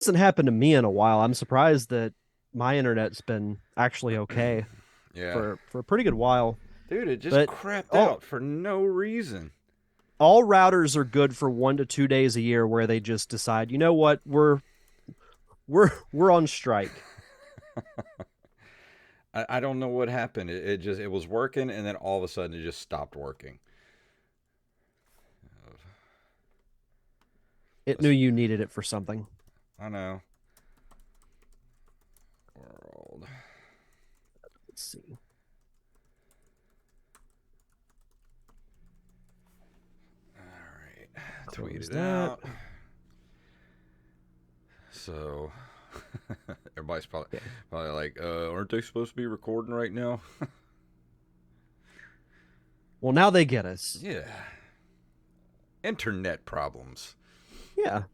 Hasn't happened to me in a while. I'm surprised that my internet's been actually okay Yeah. for a pretty good while. Dude, it just But crapped all out for no reason. all routers are good for 1 to 2 days a year where they just decide, you know what, we're on strike. I don't know what happened. It was working and then all of a sudden it just stopped working. It knew Let's, you needed it for something. I know. World. Let's see. All right. Tweet Close it that. out. So everybody's Okay. probably like, aren't they supposed to be recording right now? Well, now they get us. Yeah. Internet problems. Yeah. Okay.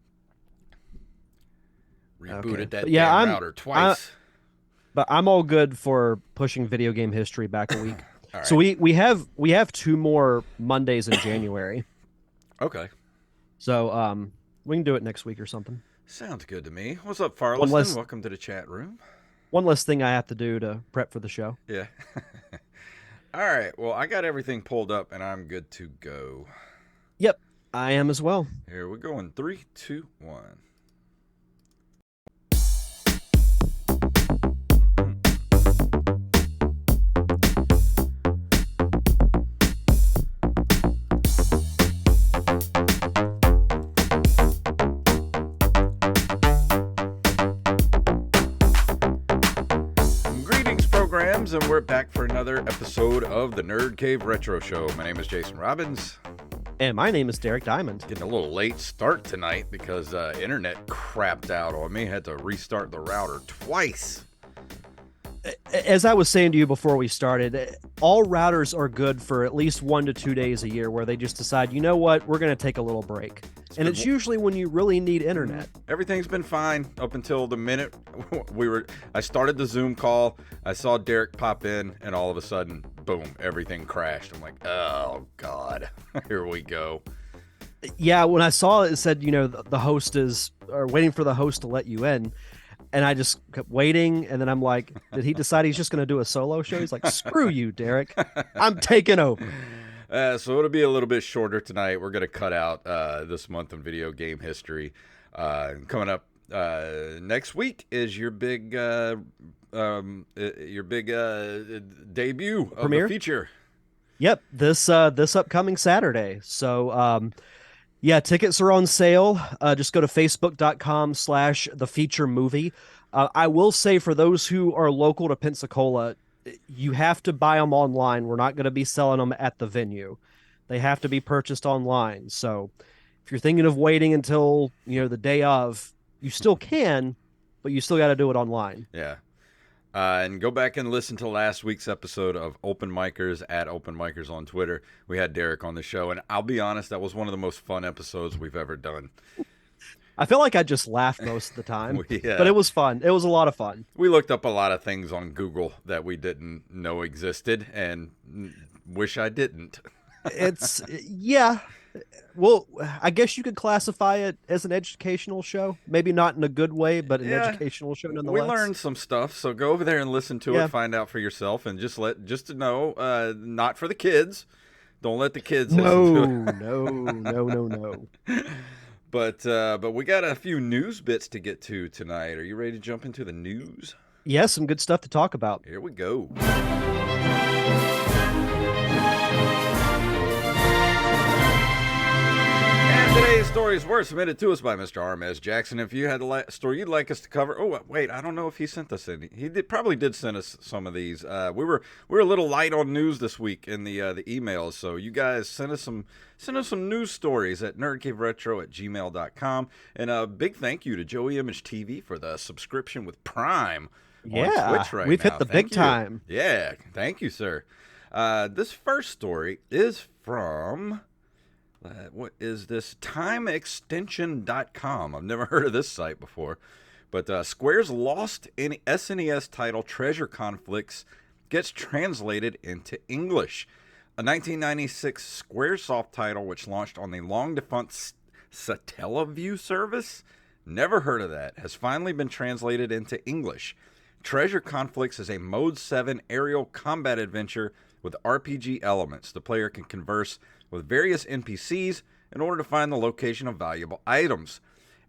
Rebooted But that yeah, damn I'm router I twice. but I'm all good for pushing video game history back a week. All So right. we have two more Mondays in January. Okay. So we can do it next week or something. Sounds good to me. What's up, One Farleston? less Welcome to the chat room. one less thing I have to do to prep for the show. Yeah. All right. Well, I got everything pulled up and I'm good to go. Yep, I am as well. Here we go in three, two, one. Greetings, programs, and we're back for another episode of the Nerd Cave Retro Show. My name is Jason Robbins. And my name is Derek Diamond. Getting a little late start tonight because internet crapped out on me. Had to restart the router twice. As I was saying to you before we started, all routers are good for at least 1 to 2 days a year where they just decide, you know what, we're going to take a little break. And it's usually when you really need internet. Everything's been fine up until the minute I started the Zoom call. I saw Derek pop in, and all of a sudden, boom, everything crashed. I'm like, oh God, here we go. Yeah, when I saw it, it said, the host is, or waiting for the host to let you in. And I just kept waiting. And then I'm like, did he decide he's just going to do a solo show? He's like, screw you, Derek. I'm taking over. So it'll be a little bit shorter tonight. We're gonna cut out this month in video game history. Coming up next week is your big debut of the Premiere? feature. Yep, this upcoming Saturday. So yeah, tickets are on sale. Just go to facebook.com/the feature movie. I will say for those who are local to Pensacola, you have to buy them online. We're not going to be selling them at the venue. They have to be purchased online. So if you're thinking of waiting until, the day of, you still can, but you still got to do it online. Yeah. And go back and listen to last week's episode of Open Micers at Open Micers on Twitter. We had Derek on the show, and I'll be honest, that was one of the most fun episodes we've ever done. I feel like I just laughed most of the time, but Yeah. it was fun. It was a lot of fun. We looked up a lot of things on Google that we didn't know existed, and wish I didn't. Yeah. Well, I guess you could classify it as an educational show. Maybe not in a good way, but an Yeah, educational show we nonetheless. learned some stuff, so go over there and listen to it, Yeah. find out for yourself, and just to know, not for the kids. Don't let the kids listen to No, it. no, no, no, no. But we got a few news bits to get to tonight. Are you ready to jump into the news? Yeah, some good stuff to talk about. Here we go. And today's stories were submitted to us by Mr. Armez Jackson. If you had a story you'd like us to cover, oh wait, I don't know if he sent us any. Probably did send us some of these. We were a little light on news this week in the emails, so you guys send us some news stories at nerdcaveretro@gmail.com. And a big thank you to Joey Image TV for the subscription with Prime on Yeah, Twitch right we've now. hit the Thank big you. time. Yeah, thank you, sir. This first story is from what is this? TimeExtension.com. I've never heard of this site before. But Square's lost in SNES title Treasure Conflicts gets translated into English. A 1996 Squaresoft title which launched on the long defunct Satellaview service Never heard of that. Has finally been translated into English. Treasure Conflicts is a Mode 7 aerial combat adventure with RPG elements. The player can converse with various NPCs in order to find the location of valuable items.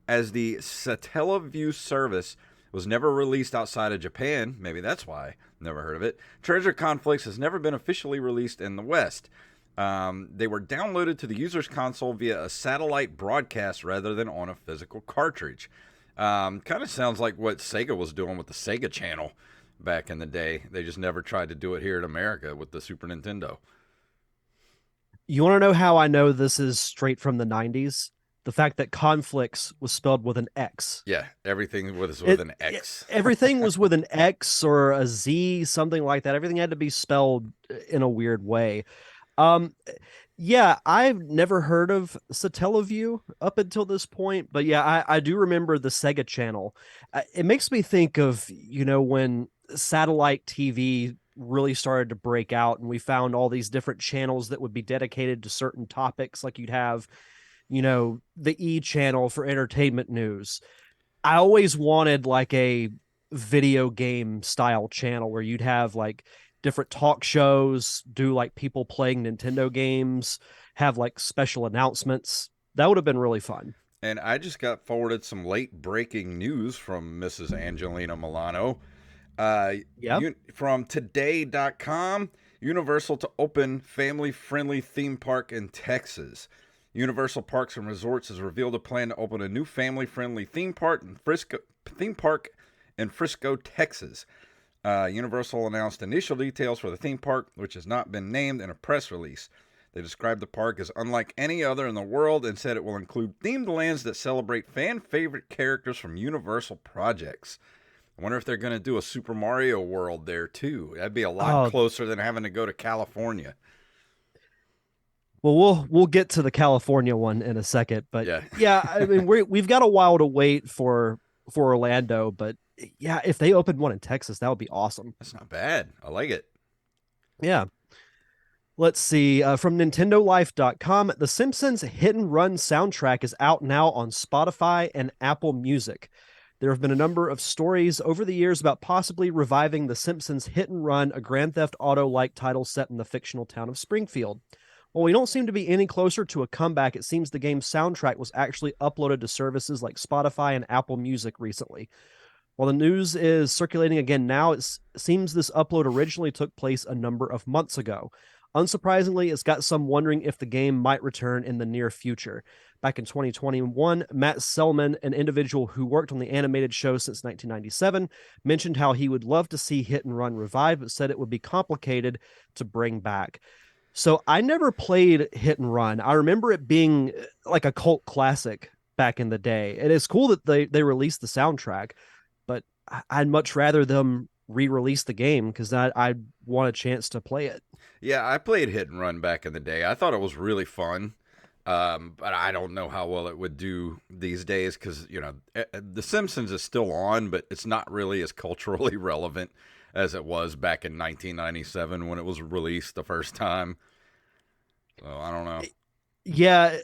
As the Satellaview service was never released outside of Japan, maybe that's why, never heard of it, Treasure Conflicts has never been officially released in the West. They were downloaded to the user's console via a satellite broadcast rather than on a physical cartridge. Kind of sounds like what Sega was doing with the Sega Channel back in the day. They just never tried to do it here in America with the Super Nintendo. You want to know how I know this is straight from the 90s? The fact that conflicts was spelled with an X. Yeah, everything was with an X. Everything was with an X or a Z, something like that. Everything had to be spelled in a weird way. Um, yeah, I've never heard of Satellaview up until this point, but yeah, I do remember the Sega Channel. It makes me think of, when satellite TV really started to break out and we found all these different channels that would be dedicated to certain topics. Like you'd have, the E channel for entertainment news. I always wanted like a video game style channel where you'd have like different talk shows, do like people playing Nintendo games, have like special announcements. That would have been really fun. And I just got forwarded some late breaking news from Mrs. Angelina Milano. Yep. From today.com, Universal to open family friendly theme park in Texas. Universal Parks and Resorts has revealed a plan to open a new family friendly theme park in Frisco, Texas. Universal announced initial details for the theme park, which has not been named in a press release. They described the park as unlike any other in the world and said it will include themed lands that celebrate fan favorite characters from Universal projects. I wonder if they're going to do a Super Mario World there too. That'd be a lot Oh, closer than having to go to California. well, we'll get to the California one in a second, but Yeah, yeah, I mean we've got a while to wait for Orlando, but yeah, if they opened one in Texas, that would be awesome. that's not bad. I like it. Yeah. Let's see. From NintendoLife.com, The Simpsons Hit and Run soundtrack is out now on Spotify and Apple Music. There have been a number of stories over the years about possibly reviving The Simpsons Hit and Run, a Grand Theft Auto like title set in the fictional town of Springfield. While we don't seem to be any closer to a comeback, it seems the game's soundtrack was actually uploaded to services like Spotify and Apple Music recently. While the news is circulating again now, it seems this upload originally took place a number of months ago. Unsurprisingly, it's got some wondering if the game might return in the near future. Back in 2021, Matt Selman, an individual who worked on the animated show since 1997, mentioned how he would love to see Hit and Run revive, but said it would be complicated to bring back. So I never played Hit and Run. I remember it being like a cult classic back in the day. And it's cool that they released the soundtrack, but I'd much rather them re-release the game because I want a chance to play it. Yeah, I played Hit and Run back in the day. I thought it was really fun. But I don't know how well it would do these days because, The Simpsons is still on, but it's not really as culturally relevant as it was back in 1997 when it was released the first time. So I don't know. Yeah,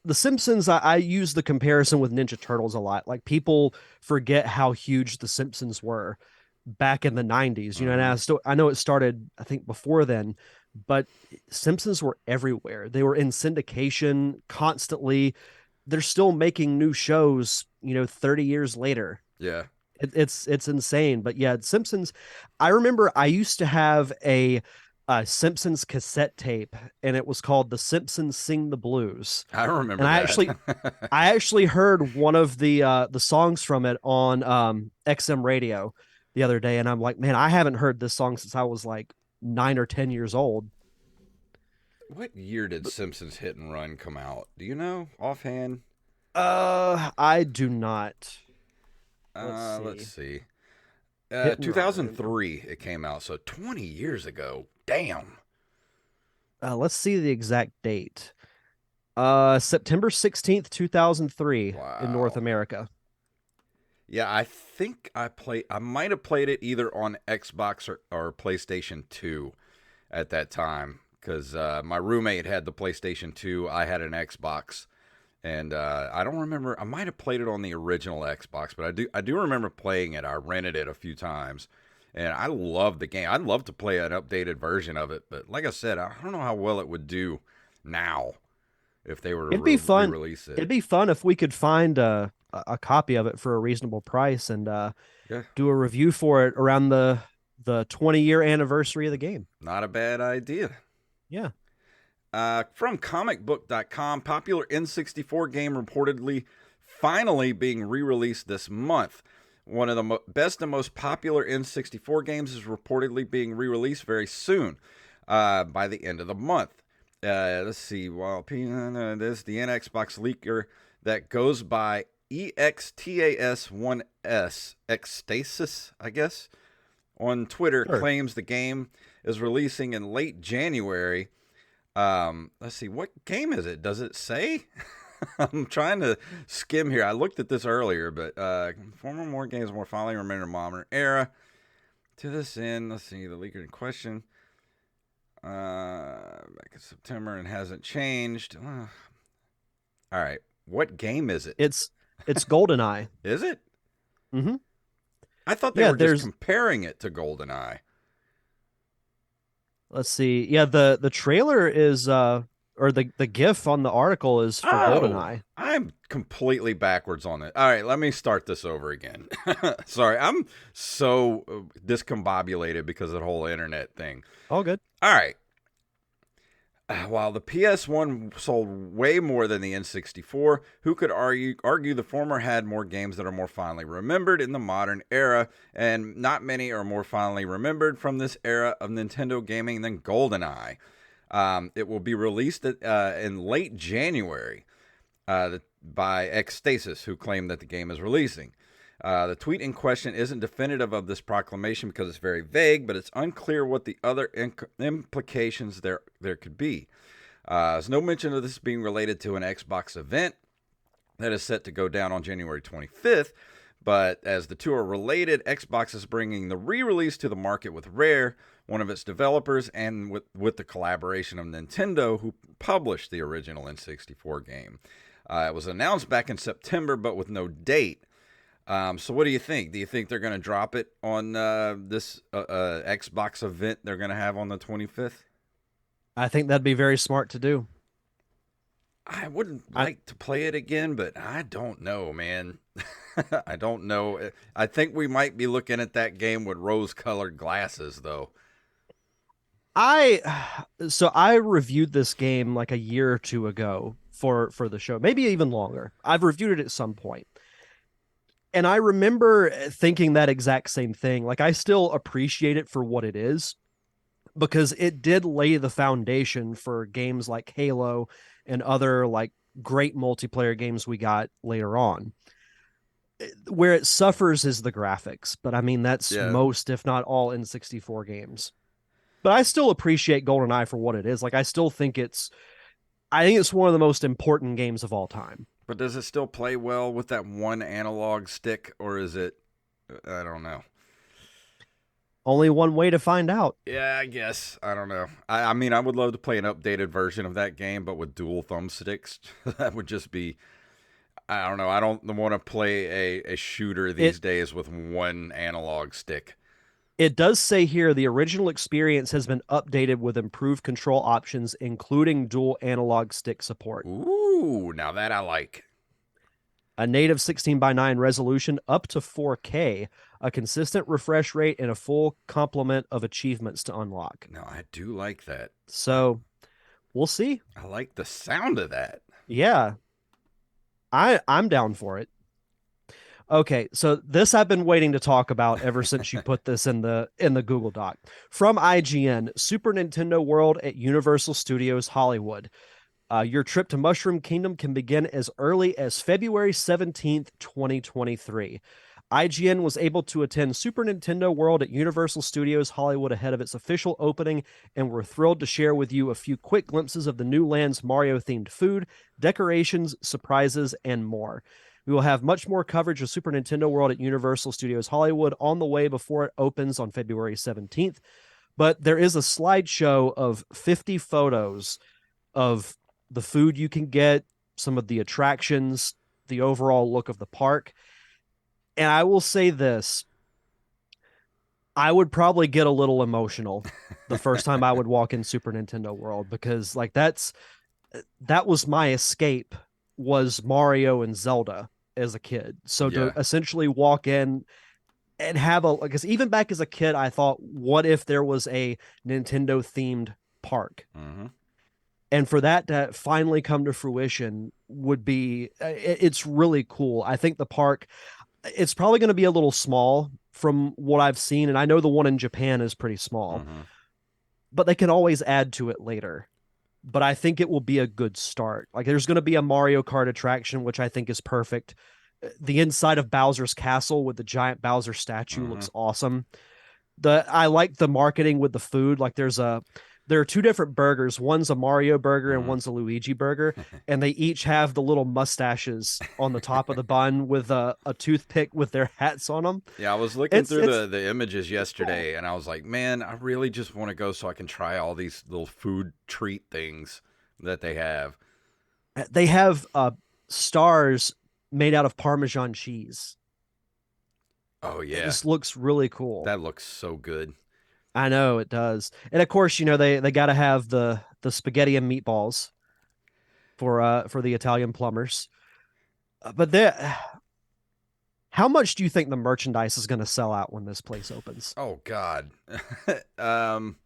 The Simpsons, I use the comparison with Ninja Turtles a lot. Like people forget how huge The Simpsons were back in the 90s, and Hmm. I know it started, I think, before then, but Simpsons were everywhere. They were in syndication constantly. They're still making new shows, 30 years later. Yeah, It's insane. But yeah, Simpsons, I remember I used to have a Simpsons cassette tape, and it was called The Simpsons Sing the Blues. I remember And that. I actually heard one of the songs from it on XM radio the other day, and I'm like, man, I haven't heard this song since I was like 9 or 10 years old. What year did Simpsons Hit and Run come out? Do you know offhand? I do not. Let's Let's see. see. Hit and Run. 2003 it came out, so 20 years ago. Damn. Let's see the exact date. September 16th, 2003 in North Wow. America. Yeah, I think I might have played it either on Xbox or PlayStation 2 at that time because my roommate had the PlayStation 2. I had an Xbox, And I don't remember. I might have played it on the original Xbox, but I do remember playing it. I rented it a few times, and I love the game. I'd love to play an updated version of it, but like I said, I don't know how well it would do now if they were to It'd be fun. re-release it. It'd be fun if we could find a copy of it for a reasonable price and Yeah, do a review for it around the 20-year anniversary of the game. not a bad idea. Yeah. From comicbook.com, popular N64 game reportedly finally being re released this month. One of the best and most popular N64 games is reportedly being re released very soon, by the end of the month. Let's see. Well, there's the NXbox leaker that goes by EXTAS1S, Xstasis, I guess, on Twitter, Sure. claims the game is releasing in late January. Let's see, what game is it? Does it say? I'm trying to skim here. I looked at this earlier, but former more games more finally remember modern era. To this end, let's see the leaker in question. Back in September and hasn't changed. All right, what game is it? It's GoldenEye. Is it? Mm-hmm. I thought they Yeah, were just there's comparing it to GoldenEye. let's see. Yeah, the trailer is or the GIF on the article is for Oh, GoldenEye. I'm completely backwards on it. All right, let me start this over again. Sorry, I'm so discombobulated because of the whole internet thing. All good. All right. While the PS1 sold way more than the N64, who could argue the former had more games that are more fondly remembered in the modern era, and not many are more fondly remembered from this era of Nintendo gaming than GoldenEye. It will be released in late January by Xstasis, who claimed that the game is releasing. The tweet in question isn't definitive of this proclamation because it's very vague, but it's unclear what the other implications there could be. There's no mention of this being related to an Xbox event that is set to go down on January 25th, but as the two are related, Xbox is bringing the re-release to the market with Rare, one of its developers, and with the collaboration of Nintendo, who published the original N64 game. It was announced back in September, but with no date. So what do you think? Do you think they're going to drop it on this Xbox event they're going to have on the 25th? I think that'd be very smart to do. I wouldn't I like to play it again, but I don't know, man. I don't know. I think we might be looking at that game with rose-colored glasses, though. I so I reviewed this game like a year or two ago for the show, maybe even longer. I've reviewed it at some point. And I remember thinking that exact same thing. Like I still appreciate it for what it is because it did lay the foundation for games like Halo and other like great multiplayer games we got later on. Where it suffers is the graphics, but I mean that's Yeah, most if not all N64 games. But I still appreciate GoldenEye for what it is. Like I think it's one of the most important games of all time. but does it still play well with that one analog stick, or is it? I don't know. Only one way to find out. Yeah, I guess. I don't know. I mean, I would love to play an updated version of that game, but with dual thumbsticks. That would just be. I don't know. I don't want to play a shooter It these days with one analog stick. it does say here the original experience has been updated with improved control options, including dual analog stick support. Ooh, now that I like. A native 16 by 9 resolution up to 4K, a consistent refresh rate, and a full complement of achievements to unlock. No, I do like that. So we'll see. I like the sound of that. Yeah, I'm down for it. Okay, so this I've been waiting to talk about ever since you put this in the Google Doc. From IGN, Super Nintendo World at Universal Studios Hollywood. Your trip to Mushroom Kingdom can begin as early as February 17th, 2023. IGN was able to attend Super Nintendo World at Universal Studios Hollywood ahead of its official opening, and we're thrilled to share with you a few quick glimpses of the new land's Mario themed food, decorations, surprises, and more. We will have much more coverage of Super Nintendo World at Universal Studios Hollywood on the way before it opens on February 17th. But there is a slideshow of 50 photos of the food you can get, some of the attractions, the overall look of the park. And I will say this, I would probably get a little emotional the first time I would walk in Super Nintendo World because like that was my escape was Mario and Zelda as a kid. So to Yeah. essentially walk in and have a because even back as a kid, I thought, what if there was a Nintendo themed park? Mm-hmm. And for that to finally come to fruition would be it's really cool. I think the park it's probably going to be a little small from what I've seen, and I know the one in Japan is pretty small, Mm-hmm. but they can always add to it later. But I think it will be a good start. Like there's going to be a Mario Kart attraction, which I think is perfect. The inside of Bowser's castle with the giant Bowser statue Mm-hmm. looks awesome. I like the marketing with the food. Like there are two different burgers. One's a Mario burger and Mm-hmm. one's a Luigi burger, and they each have the little mustaches on the top of the bun with a toothpick with their hats on them. Yeah, I was looking through the images It's cool. yesterday, and I was like, man, I really just want to go so I can try all these little food treat things that they have. They have stars made out of Parmesan cheese. Oh It yeah, just looks really cool. that looks so good. I know it does. And of course, they got to have the spaghetti and meatballs for the Italian plumbers. But there how much do you think the merchandise is going to sell out when this place opens? Oh God, um,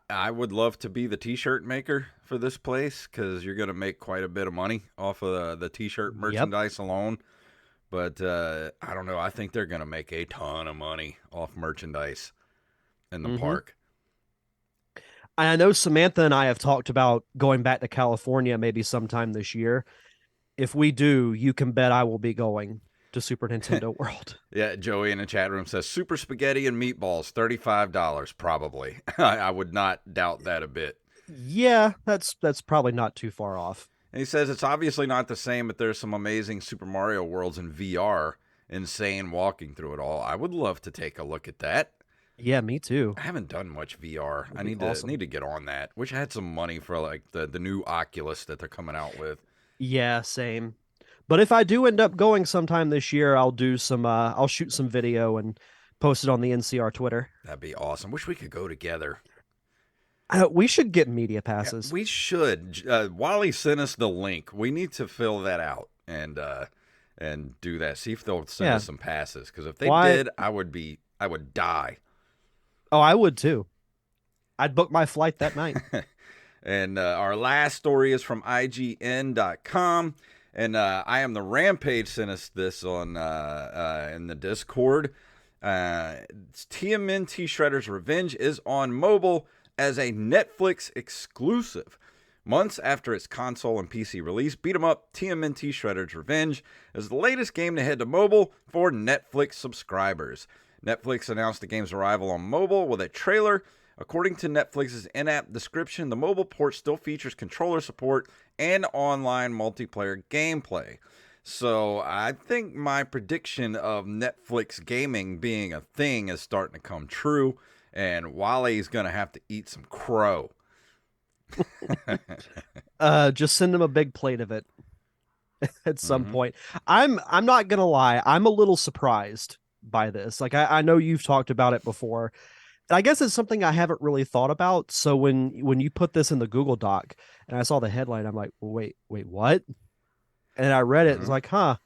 I would love to be the T-shirt maker for this place because you're gonna make quite a bit of money off of the T-shirt Yep. merchandise alone. But I don't know. I think they're gonna make a ton of money off merchandise in the Mm-hmm. park. I know Samantha and I have talked about going back to California maybe sometime this year. If we do, you can bet I will be going to Super Nintendo World. Yeah, Joey in the chat room says super spaghetti and meatballs, $35 probably. I would not doubt that a bit. Yeah, that's probably not too far off. And he says it's obviously not the same, but there's some amazing Super Mario worlds in VR. Insane walking through it all. I would love to take a look at that. Yeah, me too. I haven't done much VR. It'll I be need awesome. to get on that. Wish I had some money for like the new Oculus that they're coming out with. Yeah, same. But if I do end up going sometime this year, I'll shoot some video and post it on the NCR Twitter. That'd be awesome. Wish we could go together. We should get media Yeah, passes. we should. Wally sent us the link. We need to fill that out and do that. See if they'll send Yeah. us some passes. Because if they Why? did, I would die. Oh, I would too. I'd book my flight that night. And our last story is from IGN.com. And I am the Rampage sent us this on in the Discord. It's TMNT Shredder's Revenge is on mobile as a Netflix exclusive. Months after its console and PC release, beat 'em up TMNT Shredder's Revenge is the latest game to head to mobile for Netflix subscribers. Netflix announced the game's arrival on mobile with a trailer. According to Netflix's in-app description, the mobile port still features controller support and online multiplayer gameplay. So I think my prediction of Netflix gaming being a thing is starting to come true, and Wally's going to have to eat some crow. Just send them a big plate of it at some Mm-hmm. point. I'm not gonna lie, I'm a little surprised by this. Like I know you've talked about it before. I guess it's something I haven't really thought about. So when you put this in the Google Doc and I saw the headline, I'm like, well, wait, what? And I read it, it's Mm-hmm. like, huh,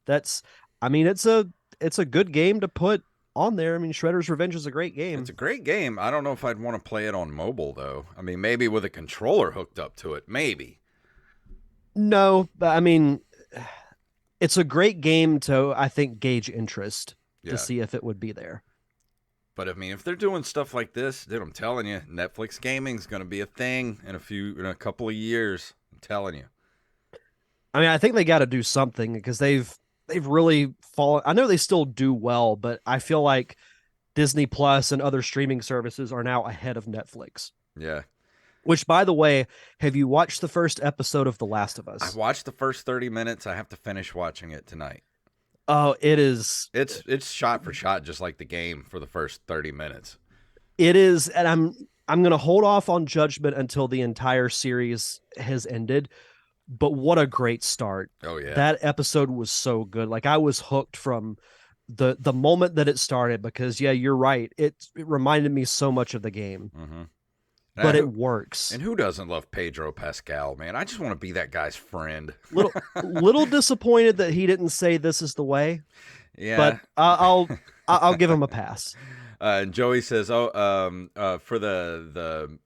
that's I mean, it's a good game to put on there. I mean, Shredder's Revenge is a great It's game. a great game. I don't know if I'd want to play it on mobile, though. I mean, maybe with a controller hooked up to it. Maybe. No, but I mean, it's a great game to I think gauge interest to Yeah. see if it would be there. But I mean, if they're doing stuff like this, dude, I'm telling you, Netflix gaming's going to be a thing in a couple of years. I'm telling you. I mean, I think they got to do something because they've really fallen. I know they still do well, but I feel like Disney Plus and other streaming services are now ahead of Netflix. Yeah. Which, by the way, have you watched the first episode of The Last of I Us? watched the first 30 minutes. I have to finish watching it tonight. Oh, it is. It's shot for shot, just like the game for the first 30 minutes. It is, and I'm gonna hold off on judgment until the entire series has ended. but what a great start. Oh yeah. That episode was so good. Like I was hooked from the moment that it started because yeah, you're right. It reminded me so much of the game, Mm-hmm. but it Who works. and who doesn't love Pedro Pascal, man? I just want to be that guy's friend. Little disappointed that he didn't say this is the way, but Yeah. I'll give him a pass. And Joey says, "Oh, for the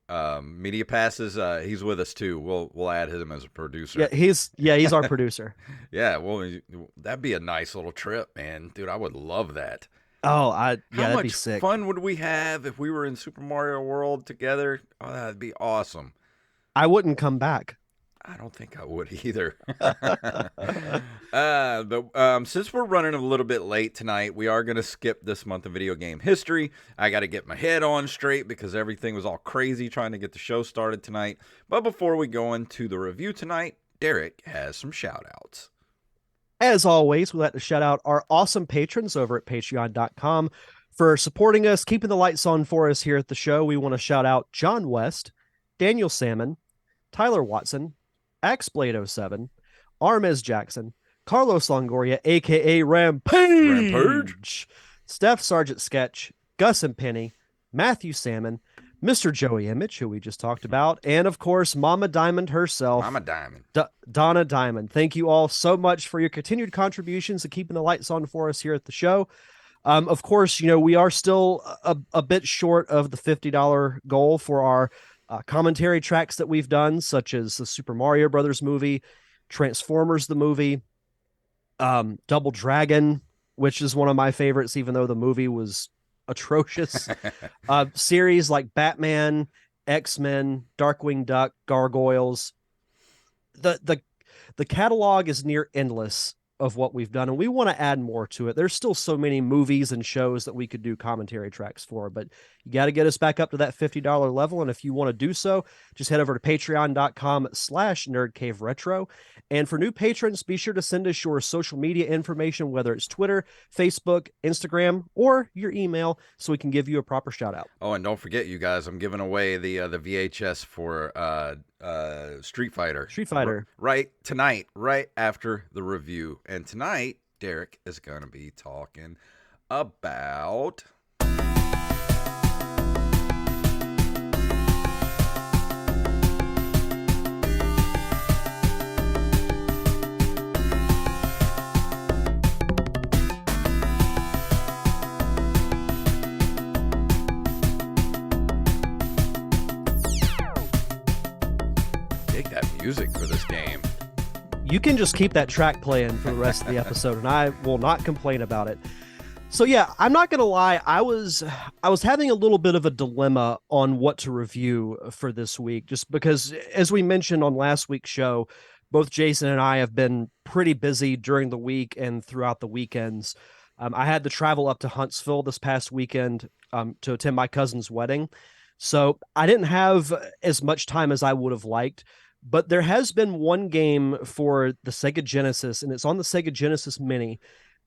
media passes, he's with us too. We'll add him as a producer. He's our producer. Yeah, well, that'd be a nice little trip, man, dude. I would love that. Oh, How that'd be much sick. fun would we have if we were in Super Mario World together? Oh, that'd be awesome. I wouldn't come back. I don't think I would either. But since we're running a little bit late tonight, we are going to skip this month of video game history. I got to get my head on straight because everything was all crazy trying to get the show started tonight. But before we go into the review tonight, Derek has some shout outs. As always, we'd like to shout out our awesome patrons over at patreon.com for supporting us, keeping the lights on for us here at the show. We want to shout out John West, Daniel Salmon, Tyler Watson, Axblade07, Armez Jackson, Carlos Longoria, aka Rampage. Steph Sargent Sketch, Gus and Penny, Matthew Salmon, Mr. Joey Image, who we just talked about, and of course, Mama Diamond herself, Mama Diamond. Donna Diamond. Thank you all so much for your continued contributions and keeping the lights on for us here at the show. Of course, we are still a bit short of the $50 goal for our commentary tracks that we've done, such as the Super Mario Brothers movie, Transformers the movie, Double Dragon, which is one of my favorites, even though the movie was atrocious. Series like Batman, X-Men, Darkwing Duck, Gargoyles. The catalog is near endless of what we've done, and we want to add more to it. There's still so many movies and shows that we could do commentary tracks for, but you got to get us back up to that $50 level. And if you want to do so, just head over to patreon.com/nerdcaveretro. And for new patrons, be sure to send us your social media information, whether it's Twitter, Facebook, Instagram, or your email, so we can give you a proper shout out. Oh, and don't forget, you guys, I'm giving away the VHS for Street Fighter. Right tonight, right after the review. And tonight, Derek is going to be talking about... music for this game. You can just keep that track playing for the rest of the episode, and I will not complain about it. So yeah, I'm not gonna lie, I was having a little bit of a dilemma on what to review for this week, just because, as we mentioned on last week's show, both Jason and I have been pretty busy during the week and throughout the weekends. I had to travel up to Huntsville this past weekend to attend my cousin's wedding, so I didn't have as much time as I would have liked. But there has been one game for the Sega Genesis, and it's on the Sega Genesis Mini,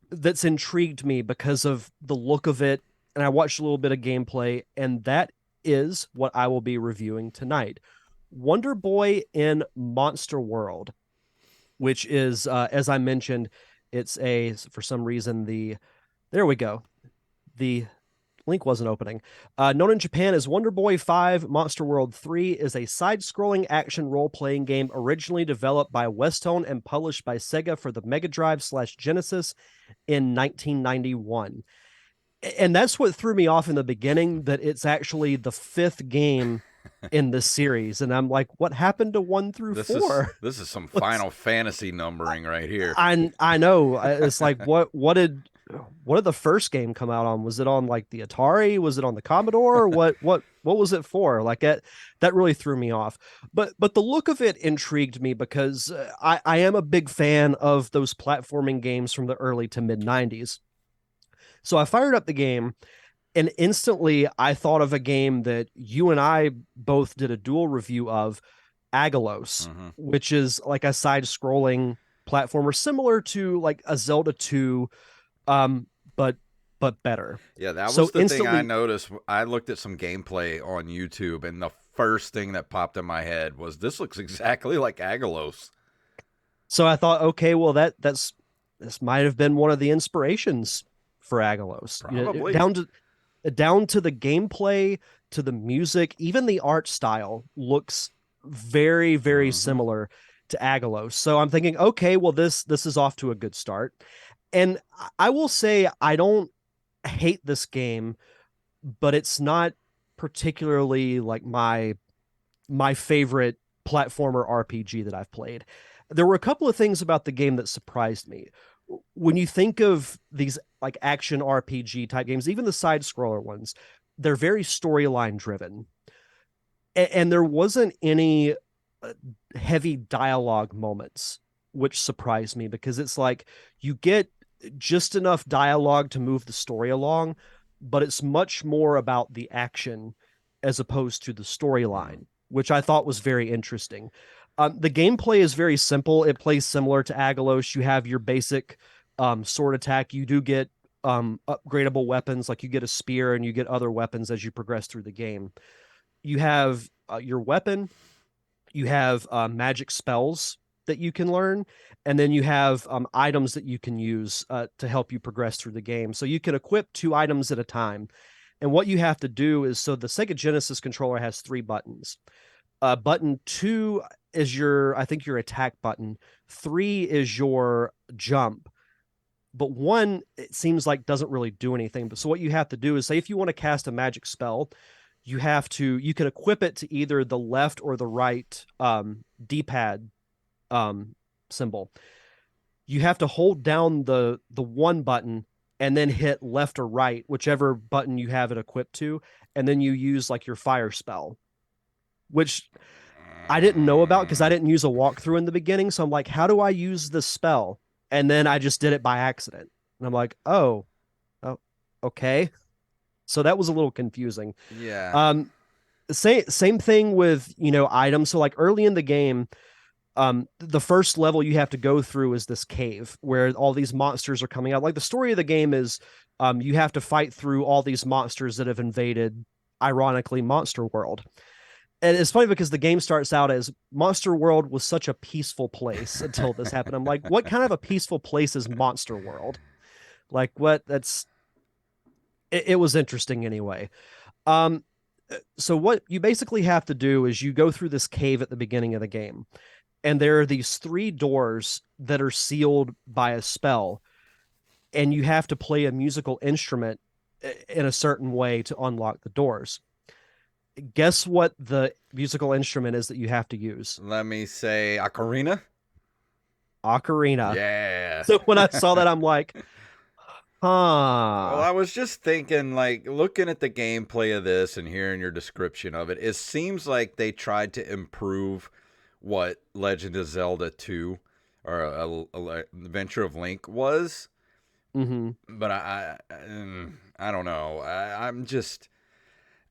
that's intrigued me because of the look of it. And I watched a little bit of gameplay, and that is what I will be reviewing tonight. Wonder Boy in Monster World, which is, as I mentioned, it's for some reason, there we go. The link wasn't opening. Known in Japan as Wonder Boy 5, Monster World 3 is a side-scrolling action role-playing game originally developed by Westone and published by Sega for the Mega Drive/Genesis in 1991. And that's what threw me off in the beginning, that it's actually the fifth game in this series. And I'm like, what happened to 1 through 4? This is some Final Fantasy numbering right here. I know. It's like, what did the first game come out on? Was it on like the Atari? Was it on the Commodore? What was it for? Like that really threw me off. But the look of it intrigued me because I am a big fan of those platforming games from the early to mid 90s. So I fired up the game, and instantly I thought of a game that you and I both did a dual review of, Agalos, which is like a side-scrolling platformer similar to like a Zelda 2, but better. Yeah, that was the thing I noticed. I looked at some gameplay on YouTube, and the first thing that popped in my head was, this looks exactly like Agalos. So I thought, okay, well that's this might have been one of the inspirations for Agalos. Probably. Down to the gameplay, to the music, even the art style looks very, very Mm-hmm. similar to Agalos. So I'm thinking, okay, well this is off to a good start. And I will say I don't hate this game, but it's not particularly like my favorite platformer RPG that I've played. There were a couple of things about the game that surprised me. When you think of these like action RPG type games, even the side scroller ones, they're very storyline driven. And there wasn't any uh, heavy dialogue moments, which surprised me because it's like you get just enough dialogue to move the story along, but it's much more about the action as opposed to the Mm. storyline, which I thought was very interesting. The gameplay is very simple. It plays similar to Agalos. You have your basic sword attack. You do get upgradable weapons, like you get a spear and you get other weapons as you progress through the game. You have your weapon, you have magic spells that you can learn, and then you have items that you can use to help you progress through the game. So you can equip 2 items at a time. And what you have to do is, so the Sega Genesis controller has 3 buttons. Button 2 is your, I think, your attack button. 3 is your jump. But 1, it seems like doesn't really do anything. But so what you have to do is, say if you want to cast a magic spell, you can equip it to either the left or the right D-pad um, symbol. You have to hold down the one button and then hit left or right, whichever button you have it equipped to, and then you use like your fire spell, which I didn't know about because I didn't use a walkthrough in the beginning. So I'm like, how do I use this spell? And then I just did it by accident. And I'm like, oh, okay. So that was a little confusing. Yeah. Um, same thing with items. So like early in the game, the first level you have to go through is this cave where all these monsters are coming out. Like the story of the game is, you have to fight through all these monsters that have invaded, ironically, Monster World. And it's funny because the game starts out as Monster World was such a peaceful place until this happened. I'm like, what kind of a peaceful place is Monster World? Like, what? It was interesting anyway. Um, so what you basically have to do is you go through this cave at the beginning of the game, and there are these 3 doors that are sealed by a spell, and you have to play a musical instrument in a certain way to unlock the doors. Guess what the musical instrument is that you have to use? Let me say Ocarina. Ocarina. Yeah. So when I saw that, I'm like, Well, huh. I was just thinking, like, looking at the gameplay of this and hearing your description of it, it seems like they tried to improve what Legend of Zelda 2 or Adventure of Link was. Mm-hmm. But I don't know. I'm just.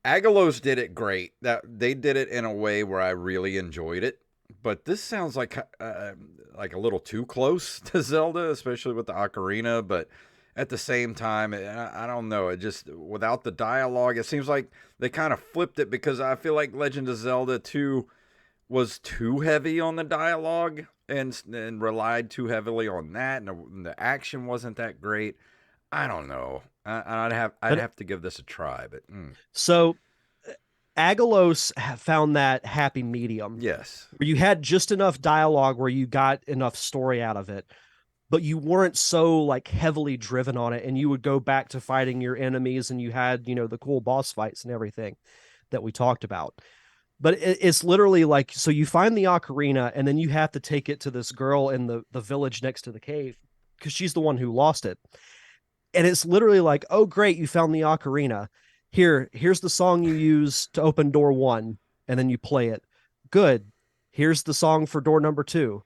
Agalos did it great. That they did it in a way where I really enjoyed it. But this sounds like a little too close to Zelda, especially with the ocarina. But at the same time, I don't know. It just without the dialogue, it seems like they kind of flipped it because I feel like Legend of Zelda 2 was too heavy on the dialogue and relied too heavily on that, and the action wasn't that great. I don't know. I'd But have to give this a try, but so Agalos found that happy medium yes. where you had just enough dialogue where you got enough story out of it, but you weren't so like heavily driven on it, and you would go back to fighting your enemies, and you had the cool boss fights and everything that we talked about. But it's literally like, so you find the ocarina and then you have to take it to this girl in the village next to the cave because she's the one who lost it. And it's literally like, oh great, you found the ocarina. Here's the song you use to open door 1, and then you play it. Good. Here's the song for door number 2.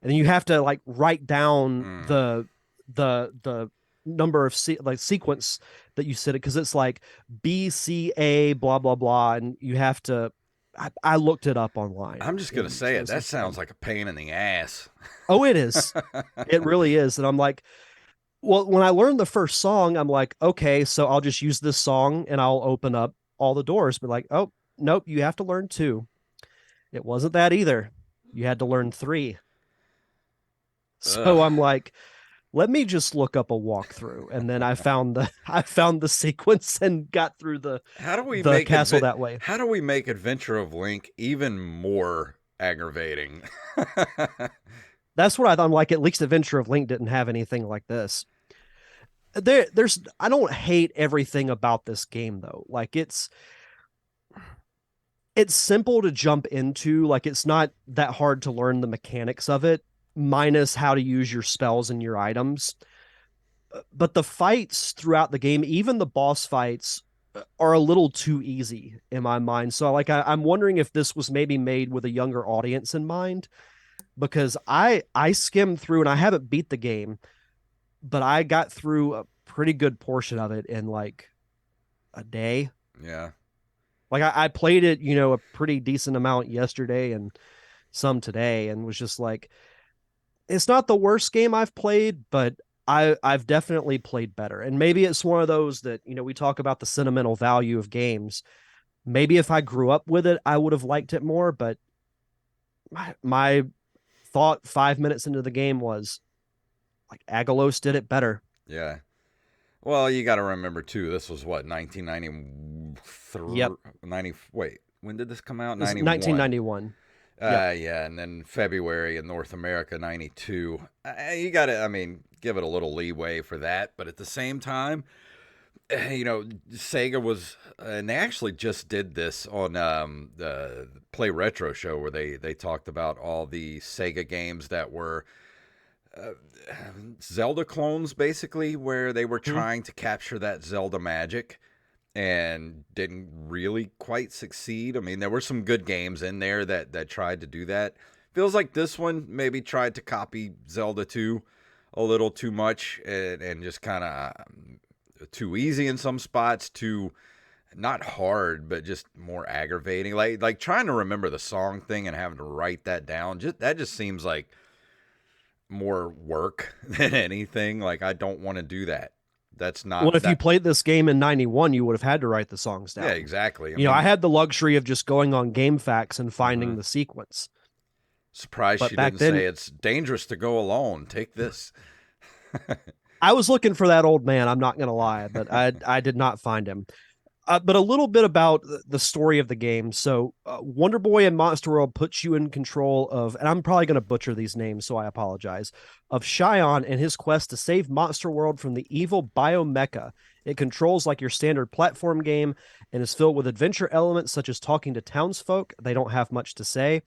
And then you have to like write down Mm. the number of like sequence that you said it, because it's like BCA blah blah blah, and you have to. I looked it up online, I'm just gonna and say so it. it's That just sounds like a pain in the ass. oh, it is. It really is. And I'm like, well, when I learned the first song, I'm like, okay, so I'll just use this song and I'll open up all the doors. But like, oh nope, you have to learn 2. It wasn't that either. You had to learn 3. So Ugh. I'm like, let me just look up a walkthrough, and then I found the I found the sequence and got through How do we the make castle that way. How do we make Adventure of Link even more aggravating? That's what I thought. I'm like, at least Adventure of Link didn't have anything like this. There's I don't hate everything about this game though. Like it's simple to jump into. Like it's not that hard to learn the mechanics of it, minus how to use your spells and your items. But the fights throughout the game, even the boss fights, are a little too easy in my mind. So like I'm wondering if this was maybe made with a younger audience in mind, because I skimmed through and I haven't beat the game, but I got through a pretty good portion of it in like a day. Yeah. Like I played it, a pretty decent amount yesterday and some today, and was just like, it's not the worst game I've played, but I've definitely played better. And maybe it's one of those that, we talk about the sentimental value of games. Maybe if I grew up with it, I would have liked it more, but my thought 5 minutes into the game was like Agalos did it better. Yeah. Well, you got to remember too. This was what 1993. Yep. 90. Wait, when did this come out? It's 91. 1991. Yep. Yeah, and then February in North America, 92. You got to, I mean, give it a little leeway for that. But at the same time, Sega was, and they actually just did this on the Play Retro show where they talked about all the Sega games that were uh, Zelda clones, basically, where they were Mhm. trying to capture that Zelda magic and didn't really quite succeed. I mean, there were some good games in there that tried to do that. Feels like this one maybe tried to copy Zelda 2 a little too much and just kind of too easy in some spots, too not hard, but just more aggravating. Like trying to remember the song thing and having to write that down. Just seems like more work than anything. Like I don't want to do that. That's Well, not if you that. played this game in 91, you would have had to write the songs Yeah, down. exactly. I I mean, had the luxury of just going on Game Facts and mhm. finding the sequence. Surprised But she back didn't then, say it's dangerous to go alone. Take this. I was looking for that old man. I'm not going to lie, but I did not find him. But a little bit about the story of the game. So, Wonder Boy and Monster World puts you in control of, and I'm probably going to butcher these names, so I apologize, of Shion and his quest to save Monster World from the evil Biomecha. It controls like your standard platform game and is filled with adventure elements such as talking to townsfolk. They don't have much to say.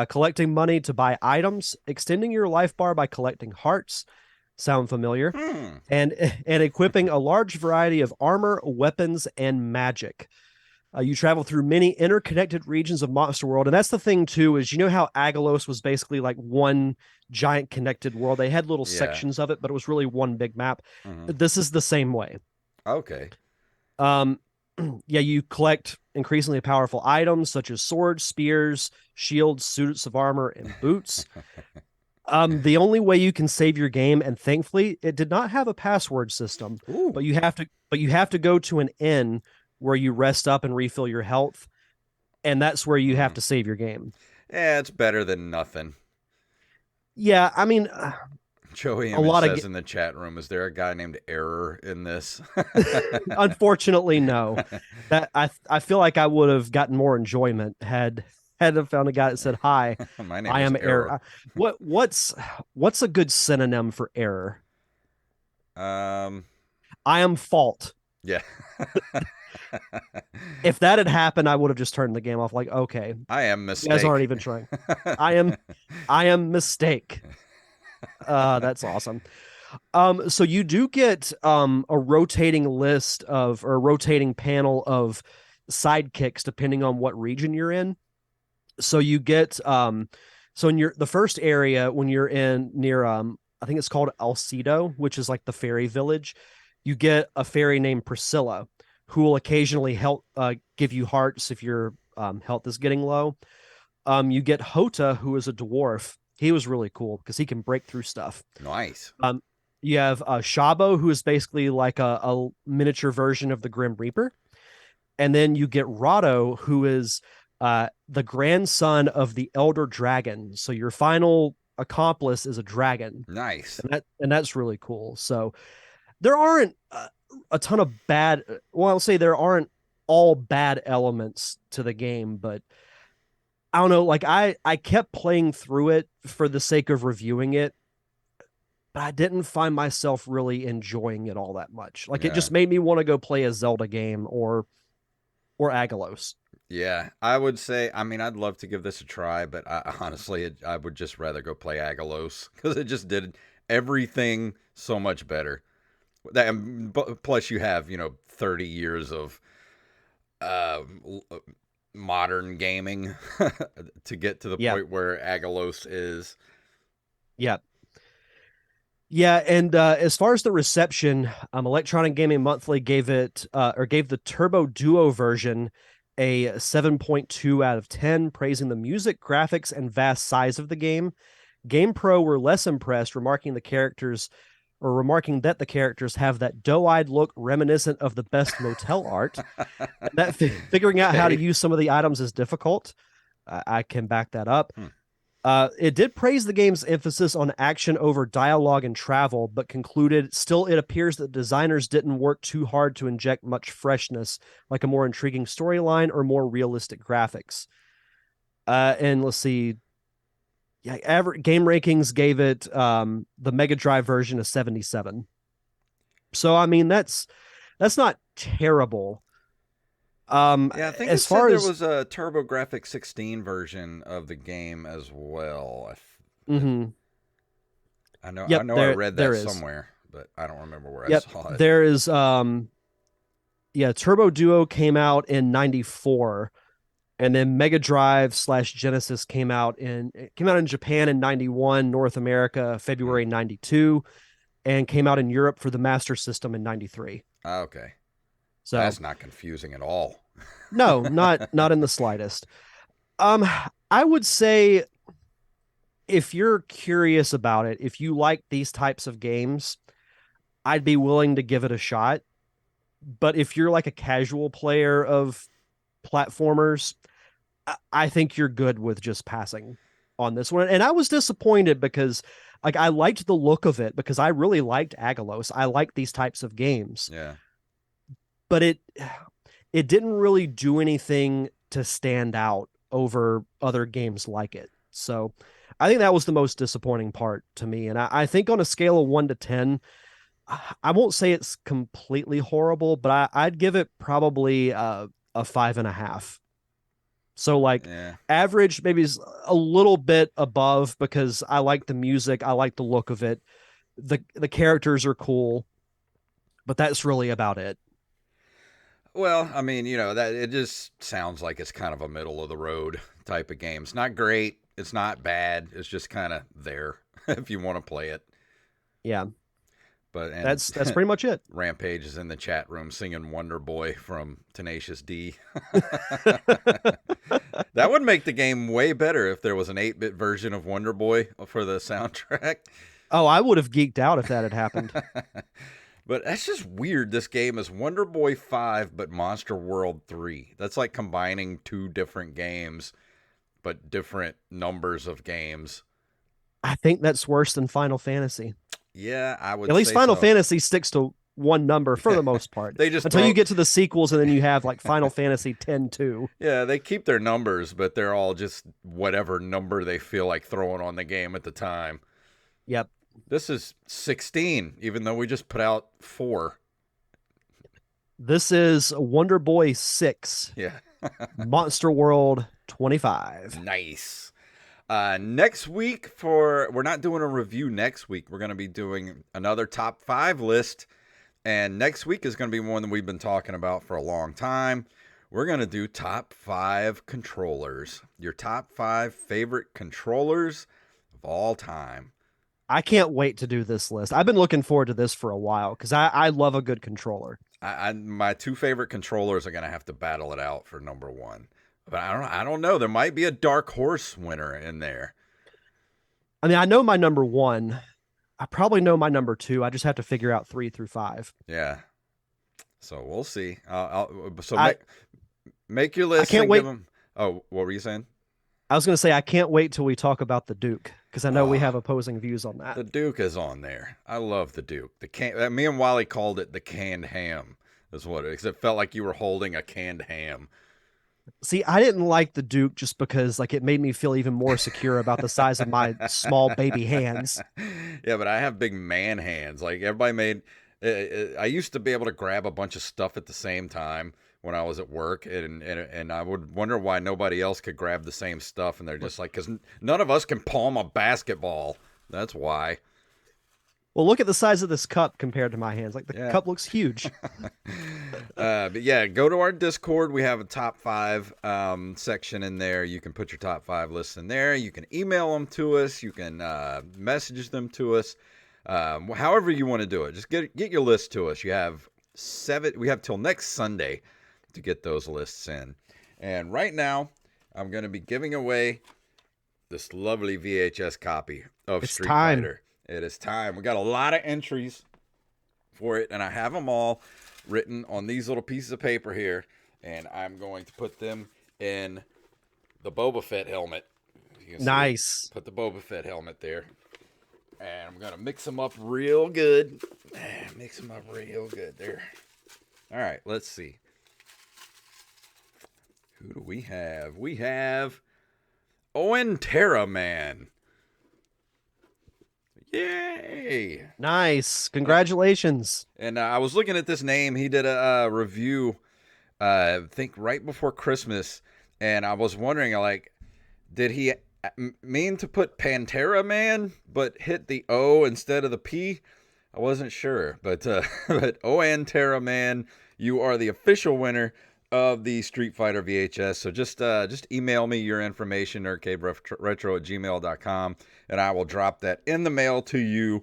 Collecting money to buy items, extending your life bar by collecting hearts. Sound familiar? Hmm. and and equipping a large variety of armor, weapons, and magic. You travel through many interconnected regions of Monster World, and that's the thing too. Is how Agalos was basically like one giant connected world. They had little Yeah. sections of it, but it was really one big map. Hmm. This is the same way. Okay. Um, yeah, you collect increasingly powerful items such as swords, spears, shields, suits of armor, and boots. The only way you can save your game, and thankfully it did not have a password system, Ooh. but you have to go to an inn where you rest up and refill your health, and that's where you have Hmm. to save your game. Yeah, it's better than nothing. Yeah, I mean, Joey a Image lot of says in the chat room, "Is there a guy named Error in this?" unfortunately no. That I feel like I would have gotten more enjoyment had I found a guy that said, "Hi, My name I is am Error. error." What's a good synonym for error? Um. I am fault. Yeah. If that had happened, I would have just turned the game off. Like, okay, I am you guys aren't mistake. even trying. I am, I am mistake. That's awesome. So you do get a rotating list of or a rotating panel of sidekicks depending on what region you're in. So you get so in the first area when you're in near I think it's called Alcedo, which is like the fairy village, you get a fairy named Priscilla who will occasionally help give you hearts if your health is getting low. You get Hota, who is a dwarf. He was really cool because he can break through stuff. Nice. Um, you have Shabo, who is basically like a miniature version of the Grim Reaper. And then you get Rado, who is the grandson of the Elder Dragon. So your final accomplice is a dragon, Nice. and that's really cool. So there aren't a ton of bad. Well, I'll say there aren't all bad elements to the game, but I don't know. Like I kept playing through it for the sake of reviewing it, but I didn't find myself really enjoying it all that much. Like it Yeah. just made me want to go play a Zelda game or Agalos. Yeah, I would say. I mean, I'd love to give this a try, but honestly, I would just rather go play Agalos because it just did everything so much better. Plus, you have 30 years of uh, modern gaming to get to the Yeah, point where Agalos is. yeah, yeah. And as far as the reception, Electronic Gaming Monthly gave it or gave the Turbo Duo version a 7.2 out of 10, praising the music, graphics, and vast size of the game. GamePro were less impressed, remarking that the characters have that doe-eyed look reminiscent of the best motel art. And that figuring out how to Okay. use some of the items is difficult. I can back that up. Hmm. It did praise the game's emphasis on action over dialogue and travel, but concluded still it appears that designers didn't work too hard to inject much freshness, like a more intriguing storyline or more realistic graphics. And let's see, yeah, game rankings gave it the Mega Drive version a 77. So I mean that's not terrible. Yeah, I think it As said far there as was a TurboGrafx 16 version of the game as well. mhm. I Yep, know I read there that is. somewhere, but I don't remember where I Yep, saw it. there is yeah, Turbo Duo came out in 94, and then Mega Drive slash Genesis came out in Japan in 91, North America Hmm. February 92, and came out in Europe for the Master System in 93. Okay. So That's not confusing at all. no, not in the slightest. Um, I would say if you're curious about it, if you like these types of games, I'd be willing to give it a shot. But if you're like a casual player of platformers, I think you're good with just passing on this one. And I was disappointed because like I liked the look of it because I really liked Agalos. I like these types of games, Yeah. but it didn't really do anything to stand out over other games like it. So I think that was the most disappointing part to me. And I think on a scale of 1 to 10, I won't say it's completely horrible, but I'd give it probably a 5.5. So like Yeah. average, maybe is a little bit above because I like the music, I like the look of it. The characters are cool, but that's really about it. Well, I mean, that it just sounds like it's kind of a middle of the road type of game. It's not great. It's not bad. It's just kind of there if you want to play it. Yeah, But and that's pretty much it. Rampage is in the chat room singing Wonder Boy from Tenacious D. That would make the game way better if there was an 8-bit version of Wonder Boy for the soundtrack. Oh, I would have geeked out if that had happened. But that's just weird. This game is Wonder Boy 5, but Monster World 3. That's like combining two different games, but different numbers of games. I think that's worse than Final Fantasy. Yeah, I At would least say Final so. Fantasy sticks to one number for the most part They just until you throw. get to the sequels and then you have like Final Fantasy 10-2. Yeah, they keep their numbers, but they're all just whatever number they feel like throwing on the game at the time. Yep. This is 16, even though we just put out 4. This is Wonder Boy 6, Yeah. Monster World 25. Nice. Next week we're not doing a review next week. We're going to be doing another top 5 list. And next week is going to be one that we've been talking about for a long time. We're going to do top 5 controllers. Your top 5 favorite controllers of all time. I can't wait to do this list. I've been looking forward to this for a while because I love a good controller. My 2 favorite controllers are going to have to battle it out for number 1. But I don't know. There might be a dark horse winner in there. I mean, I know my number one. I probably know my number two. I just have to figure out 3 through 5. Yeah. So we'll see. So I make your I list can't and give wait. them. Oh, what were you saying? I was going to say I can't wait till we talk about the Duke. because I know we Oh, have opposing views on that. the Duke is on there. I love the Duke. Me and Wally called it the canned ham. Is what it is. It felt like you were holding a canned ham. See, I didn't like the Duke just because like it made me feel even more secure about the size of my small baby hands. Yeah, but I have big man hands. Like everybody made. I used to be able to grab a bunch of stuff at the same time when I was at work, and I would wonder why nobody else could grab the same stuff, and they're just like, because none of us can palm a basketball. That's why. Well, look at the size of this cup compared to my hands. Like the Yeah. cup looks huge. But yeah, go to our Discord. We have a top five section in there. You can put your top five lists in there. You can email them to us. You can message them to us. However you want to do it. Just get your list to us. You have seven. We have till next Sunday to get those lists in. And right now, I'm going to be giving away this lovely VHS copy of It's Street time. Fighter. It is time. We got a lot of entries for it, and I have them all written on these little pieces of paper here, and I'm going to put them in the Boba Fett helmet. You can see it. Nice. Put the Boba Fett helmet there, and I'm gonna mix them up real good. Mix them up real good there. All right, let's see. Who do we have? We have Owen Terra Man. Yay! Nice. Congratulations. And I was looking at this name. He did a review, I think right before Christmas, and I was wondering, like, did he mean to put Pantera Man, but hit the O instead of the P? I wasn't sure, but but Oantera Man, you are the official winner of the Street Fighter VHS. So just email me your information, arcaderetro@gmail.com, and I will drop that in the mail to you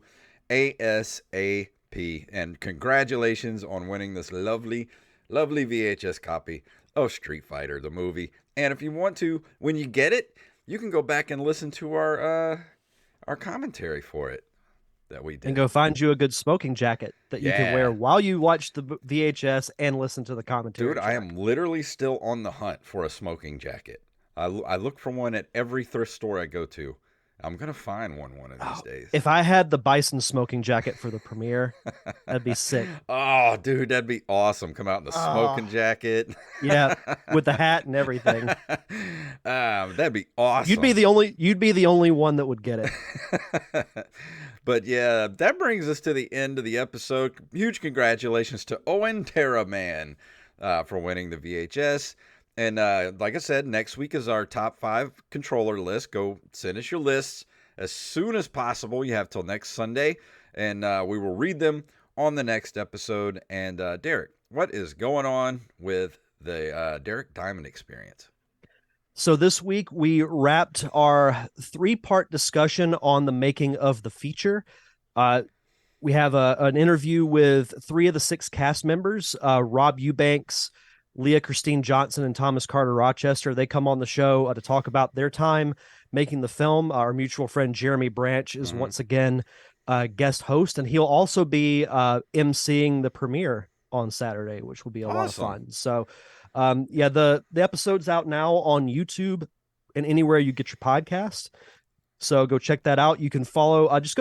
ASAP. And congratulations on winning this lovely, lovely VHS copy of Street Fighter, the movie. And if you want to, when you get it, you can go back and listen to our commentary for it that we And did. go find you a good smoking jacket that you can wear Yeah. while you watch the VHS and listen to the Dude, commentary I track. am literally still on the hunt for a smoking jacket. I look for one at every thrift store I go to. I'm going to find one of these Oh, days. if I had the Bison smoking jacket for the premiere, that'd be sick. Oh, dude, that'd be awesome. Come out in the Oh, smoking jacket. yeah, with the hat and everything. That'd be awesome. You'd be the only one that would get it. But yeah, that brings us to the end of the episode. Huge congratulations to Owen Terra Man for winning the VHS. And like I said, next week is our top 5 controller list. Go send us your lists as soon as possible. You have till next Sunday, and we will read them on the next episode. And Derek, what is going on with the Derek Diamond experience? So this week we wrapped our 3-part discussion on the making of the feature. We have an interview with 3 of the 6 cast members, Rob Eubanks, Leah Christine Johnson, and Thomas Carter Rochester. They come on the show to talk about their time making the film. Our mutual friend Jeremy Branch is once again guest host, and he'll also be emceeing the premiere on Saturday, which will be a lot of Awesome. fun. So, yeah, the episode's out now on YouTube and anywhere you get your podcast. So go check that out. You can follow. Just go